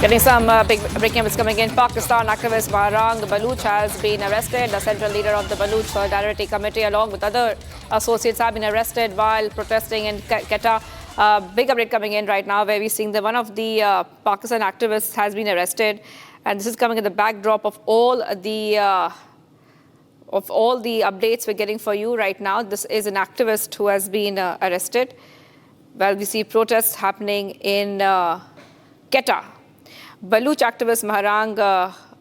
Getting some big breaking news coming in. Pakistan activist Mahrang Baloch has been arrested. The central leader of the Baloch Solidarity Committee, along with other associates, have been arrested while protesting in Quetta. Big update coming in right now, where we're seeing that one of the Pakistan activists has been arrested, and this is coming in the backdrop of all the updates we're getting for you right now. This is an activist who has been arrested. Well, we see protests happening in Quetta. Baloch activist Mahrang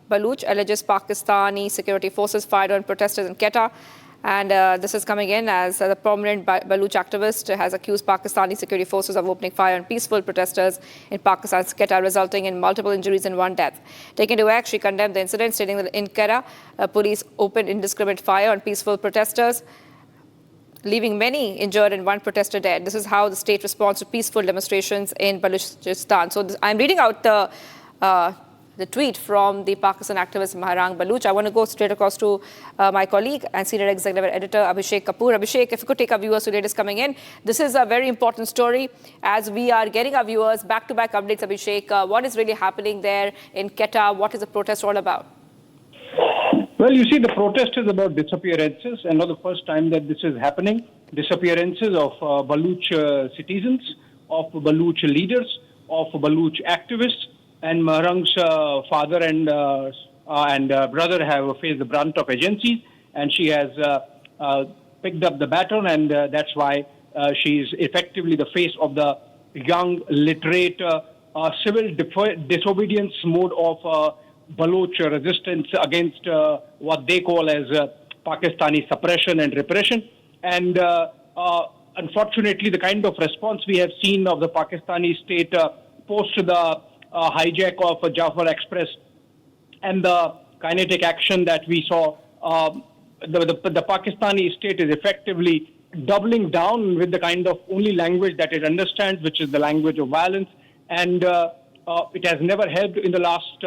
Baloch alleges Pakistani security forces fired on protesters in Quetta. And this is coming in as the prominent Baloch activist has accused Pakistani security forces of opening fire on peaceful protesters in Pakistan's Quetta, resulting in multiple injuries and one death. Taken to act, she condemned the incident, stating that in Quetta, police opened indiscriminate fire on peaceful protesters, leaving many injured and one protester dead. This is how the state responds to peaceful demonstrations in Balochistan. So I'm reading out the tweet from the Pakistan activist Mahrang Baloch. I want to go straight across to my colleague and senior executive editor Abhishek Kapoor. Abhishek, if you could take our viewers to latest coming in. This is a very important story as we are getting our viewers back-to-back updates. Abhishek, what is really happening there in Quetta? What is the protest all about? Well, you see, the protest is about disappearances, and not the first time that this is happening. Disappearances of Baloch citizens, of Baloch leaders, of Baloch activists, and Mahrang's father and brother have faced the brunt of agencies, and she has picked up the baton, and that's why she is effectively the face of the young, literate, civil disobedience mode of Baloch resistance against what they call as Pakistani suppression and repression. And unfortunately, the kind of response we have seen of the Pakistani state post the hijack of Jafar Express and the kinetic action that we saw, the Pakistani state is effectively doubling down with the kind of only language that it understands, which is the language of violence. And it has never helped in the last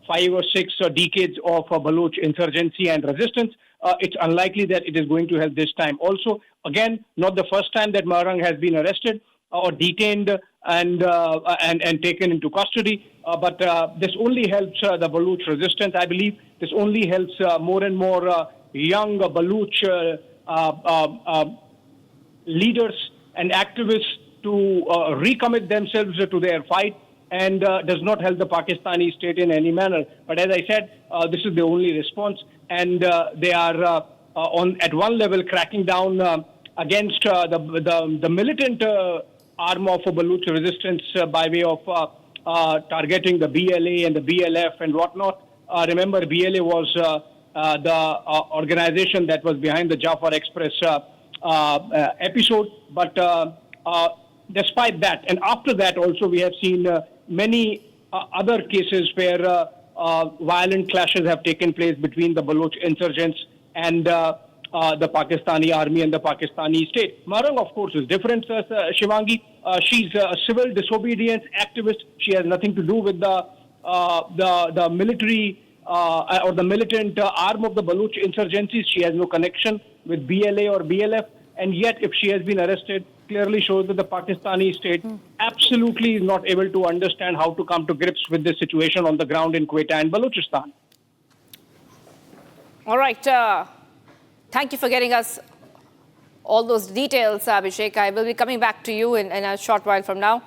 5 or 6 decades of Baloch insurgency and resistance. It's unlikely that it is going to help this time. Also, again, not the first time that Mahrang has been arrested or detained and taken into custody. But this only helps the Baloch resistance. I believe this only helps more and more young Baloch leaders and activists to recommit themselves to their fight, and does not help the Pakistani state in any manner. But as I said, this is the only response, and they are at one level cracking down against the militant arm of Baloch resistance by way of targeting the BLA and the BLF and whatnot. Remember, BLA was the organization that was behind the Jafar Express episode. But despite that, and after that also, we have seen many other cases where violent clashes have taken place between the Baloch insurgents and the Pakistani army and the Pakistani state. Mahrang, of course, is different, Shivangi. She's a civil disobedience activist. She has nothing to do with the military or the militant arm of the Baloch insurgencies. She has no connection with BLA or BLF. And yet, if she has been arrested, clearly shows that the Pakistani state absolutely is not able to understand how to come to grips with this situation on the ground in Quetta and Balochistan. All right. Thank you for getting us all those details, Abhishek. I will be coming back to you in a short while from now.